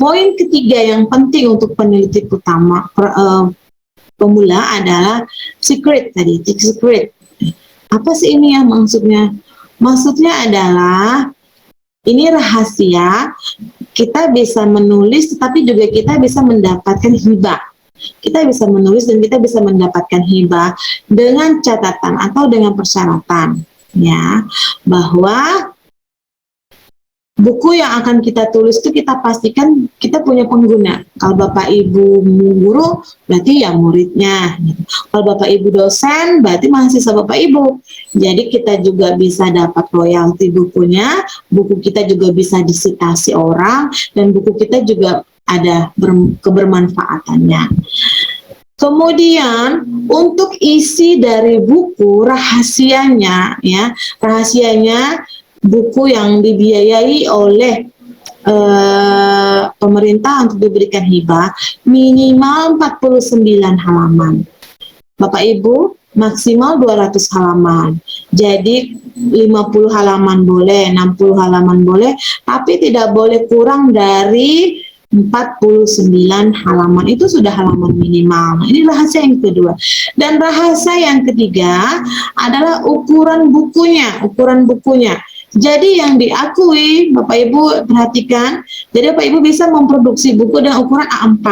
poin ketiga yang penting untuk peneliti utama pemula adalah secret tadi, secret. Apa sih ini ya maksudnya? Maksudnya adalah ini rahasia, kita bisa menulis tetapi juga kita bisa mendapatkan hibah. Kita bisa menulis dan kita bisa mendapatkan hibah dengan catatan atau dengan persyaratan ya, bahwa buku yang akan kita tulis itu kita pastikan kita punya pengguna. Kalau Bapak Ibu guru, berarti ya muridnya. Kalau Bapak Ibu dosen, berarti mahasiswa Bapak Ibu. Jadi kita juga bisa dapat royalti bukunya, buku kita juga bisa disitasi orang, dan buku kita juga ada kebermanfaatannya. Kemudian untuk isi dari buku rahasianya ya, rahasianya buku yang dibiayai oleh pemerintah untuk diberikan hibah minimal 49 halaman. Bapak Ibu, maksimal 200 halaman. Jadi 50 halaman boleh, 60 halaman boleh, tapi tidak boleh kurang dari 49 halaman. Itu sudah halaman minimal. Ini rahasia yang kedua. Dan rahasia yang ketiga adalah ukuran bukunya, Jadi yang diakui, Bapak Ibu perhatikan, jadi Bapak Ibu bisa memproduksi buku dengan ukuran A4,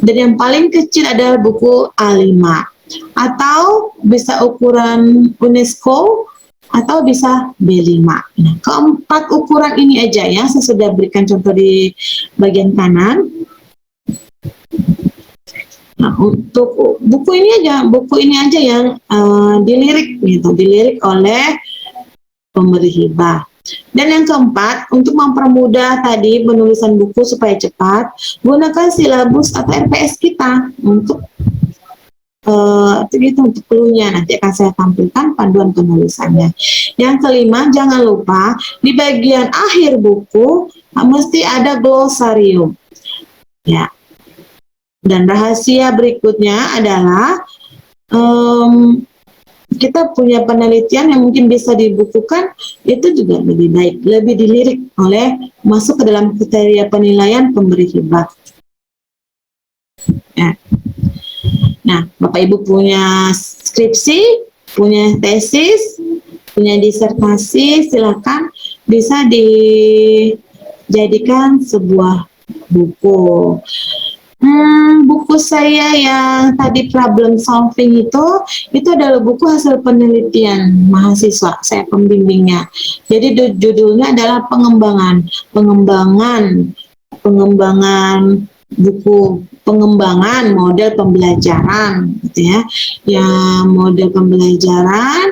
dan yang paling kecil adalah buku A5, atau bisa ukuran UNESCO, atau bisa B5. Nah, keempat ukuran ini aja ya, saya sudah berikan contoh di bagian kanan. Nah, untuk buku ini aja yang dilirik gitu, dilirik oleh pemberi hibah. Dan yang keempat, untuk mempermudah tadi penulisan buku supaya cepat, gunakan silabus atau RPS kita untuk untuk clue-nya. Nanti akan saya tampilkan panduan penulisannya. Yang kelima, jangan lupa di bagian akhir buku mesti ada glosarium. Ya. Dan rahasia berikutnya adalah kita punya penelitian yang mungkin bisa dibukukan, itu juga lebih baik, lebih dilirik oleh masuk ke dalam kriteria penilaian pemberi hibah. Ya. Nah, Bapak Ibu punya skripsi, punya tesis, punya disertasi, silakan bisa dijadikan sebuah buku. Buku saya yang tadi problem solving itu adalah buku hasil penelitian mahasiswa, saya pembimbingnya. Jadi judulnya adalah pengembangan buku, pengembangan model pembelajaran gitu ya. Yang model pembelajaran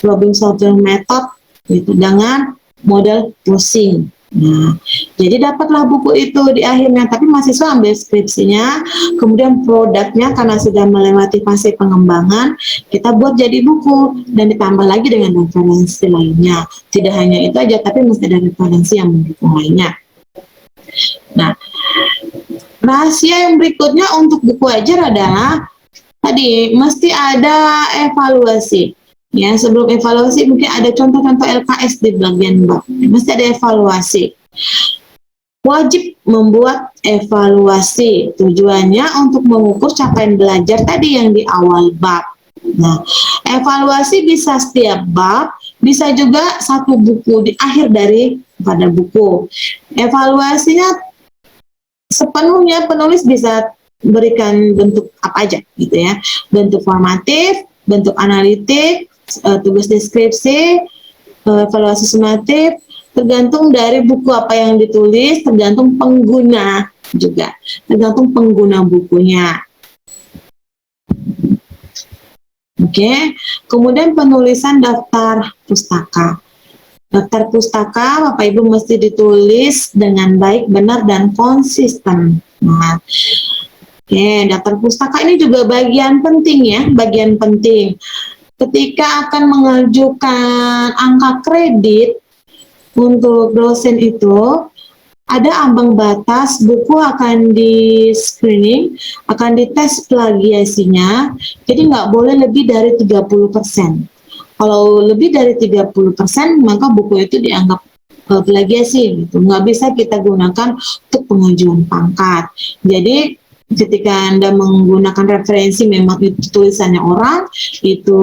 problem solving method gitu dengan model pushing. Nah, jadi dapatlah buku itu di akhirnya, tapi mahasiswa ambil skripsinya, kemudian produknya karena sudah melewati fase pengembangan, kita buat jadi buku dan ditambah lagi dengan referensi lainnya. Tidak hanya itu aja, tapi mesti ada referensi yang mendukung lainnya. Nah, rahasia yang berikutnya untuk buku ajar adalah tadi mesti ada evaluasi. Ya, sebelum evaluasi mungkin ada contoh-contoh LKS di bagian bawah. Mesti ada evaluasi. Wajib membuat evaluasi. Tujuannya untuk mengukur capaian belajar tadi yang di awal bab. Nah, evaluasi bisa setiap bab, bisa juga satu buku di akhir dari pada buku. Evaluasinya sepenuhnya penulis bisa berikan bentuk apa aja gitu ya. Bentuk formatif, bentuk analitik, tugas deskripsi, evaluasi sumatif, tergantung dari buku apa yang ditulis, tergantung pengguna juga, tergantung pengguna bukunya. Oke, kemudian penulisan daftar pustaka. Daftar pustaka Bapak Ibu mesti ditulis dengan baik, benar, dan konsisten. Nah, oke, daftar pustaka ini juga bagian penting ya, bagian penting. Ketika akan mengajukan angka kredit untuk dosen itu, ada ambang batas buku akan di screening, akan dites plagiasinya, jadi nggak boleh lebih dari 30%. Kalau lebih dari 30%, maka buku itu dianggap plagiasi gitu. Nggak bisa kita gunakan untuk pengajuan pangkat. Jadi ketika Anda menggunakan referensi memang itu tulisannya orang, itu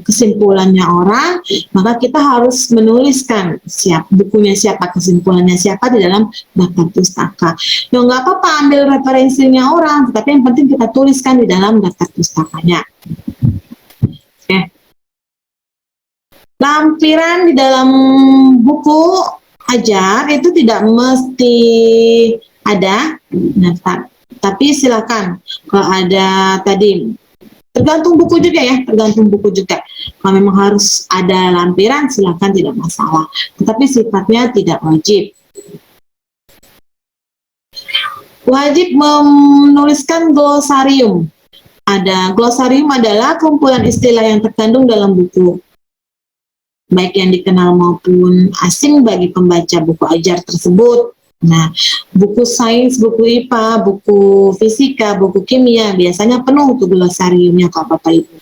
kesimpulannya orang, maka kita harus menuliskan bukunya siapa, kesimpulannya siapa di dalam daftar pustaka. Ya nggak apa-apa ambil referensinya orang, tapi yang penting kita tuliskan di dalam daftar pustakanya. Oke. Lampiran di dalam buku ajar itu tidak mesti ada, tapi silakan kalau ada tadi, tergantung buku juga ya, tergantung buku juga. Kalau memang harus ada lampiran silakan, tidak masalah, tetapi sifatnya tidak wajib. Wajib menuliskan glosarium. Glosarium adalah kumpulan istilah yang terkandung dalam buku, baik yang dikenal maupun asing bagi pembaca buku ajar tersebut. Nah, buku sains, buku IPA, buku fisika, buku kimia biasanya penuh tuh glosariumnya kalau Bapak Ibu.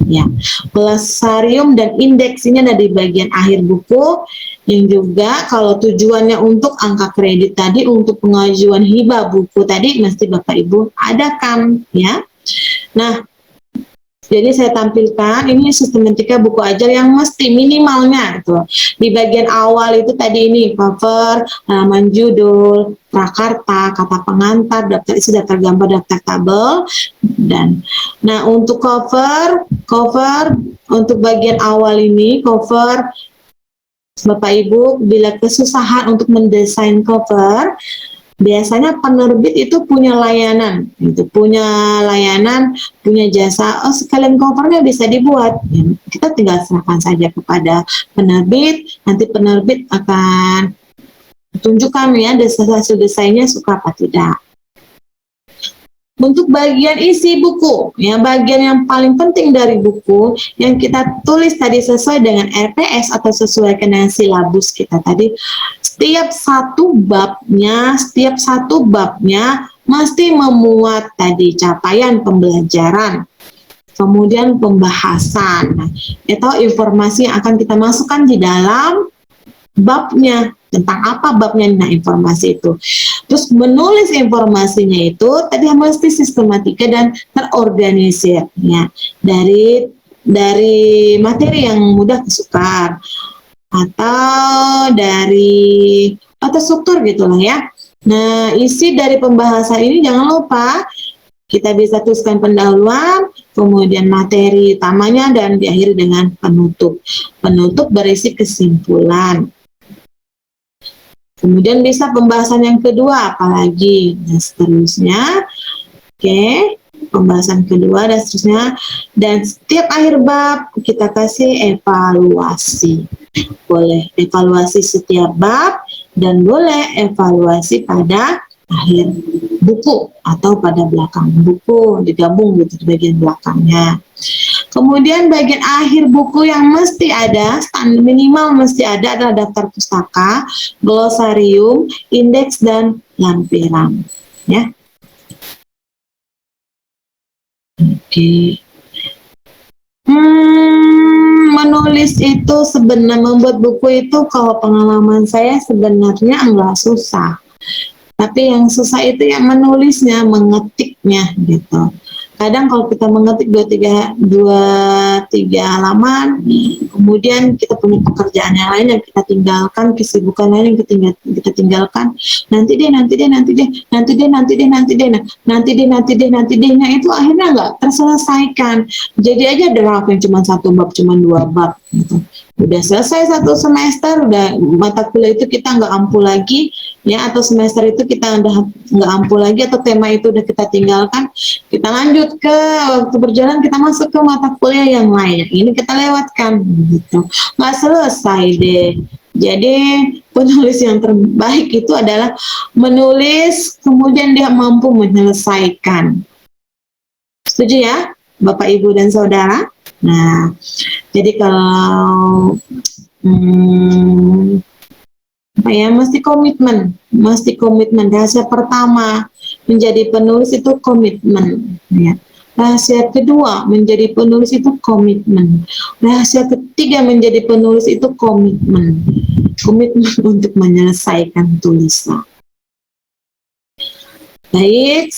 Ya, glosarium dan indeks ini ada di bagian akhir buku, yang juga kalau tujuannya untuk angka kredit tadi, untuk pengajuan hibah buku tadi mesti Bapak Ibu adakan ya. Nah, jadi saya tampilkan ini sistematika buku ajar yang mesti minimalnya gitu. Di bagian awal itu tadi ini cover, halaman judul, prakarta, kata pengantar, daftar isi, daftar gambar, daftar tabel, dan nah untuk cover untuk bagian awal ini cover, Bapak Ibu bila kesusahan untuk mendesain cover, biasanya penerbit itu punya layanan, punya jasa, sekalian covernya bisa dibuat. Kita tinggal serahkan saja kepada penerbit, nanti penerbit akan tunjukkan ya hasil desainnya suka apa tidak. Untuk bagian isi buku, ya bagian yang paling penting dari buku yang kita tulis tadi sesuai dengan RPS atau sesuai dengan silabus kita tadi, setiap satu babnya mesti memuat tadi capaian pembelajaran, kemudian pembahasan, atau informasi yang akan kita masukkan di dalam babnya, tentang apa babnya, nah informasi itu. Terus menulis informasinya itu tadi mesti sistematika dan terorganisir ya, dari materi yang mudah kesukar atau struktur gitulah ya. Nah, isi dari pembahasan ini jangan lupa kita bisa tuliskan pendahuluan, kemudian materi utamanya, dan diakhiri dengan penutup. Penutup berisi kesimpulan. Kemudian bisa pembahasan yang kedua apalagi, dan seterusnya. Oke, pembahasan kedua dan seterusnya. Dan setiap akhir bab kita kasih evaluasi. Boleh evaluasi setiap bab dan boleh evaluasi pada akhir buku atau pada belakang buku, digabung gitu di bagian belakangnya. Kemudian bagian akhir buku yang mesti ada, minimal mesti ada adalah daftar pustaka, glosarium, indeks, dan lampiran. Ya. Oke. Menulis itu sebenarnya, membuat buku itu kalau pengalaman saya sebenarnya enggak susah. Tapi yang susah itu yang menulisnya, mengetiknya gitu. Kadang kalau kita mengetik dua tiga halaman, kemudian kita punya pekerjaan yang lain yang kita tinggalkan, kesibukan lain yang kita tinggalkan, nanti deh, nah itu akhirnya nggak terselesaikan. Jadi aja draft yang cuma satu bab, cuma 2 bab gitu. Udah selesai 1 semester, udah mata kuliah itu kita nggak ampuh lagi ya, atau semester itu kita udah nggak ampuh lagi, atau tema itu udah kita tinggalkan, kita lanjut ke waktu berjalan, kita masuk ke mata kuliah yang lain, ini kita lewatkan gitu, nggak selesai deh. Jadi penulis yang terbaik itu adalah menulis kemudian dia mampu menyelesaikan. Setuju ya Bapak Ibu dan Saudara? Nah, jadi kalau mesti komitmen. Rahasia pertama menjadi penulis itu komitmen. Ya. Rahasia kedua menjadi penulis itu komitmen. Rahasia ketiga menjadi penulis itu komitmen. komitmen untuk menyelesaikan tulisan. Baik,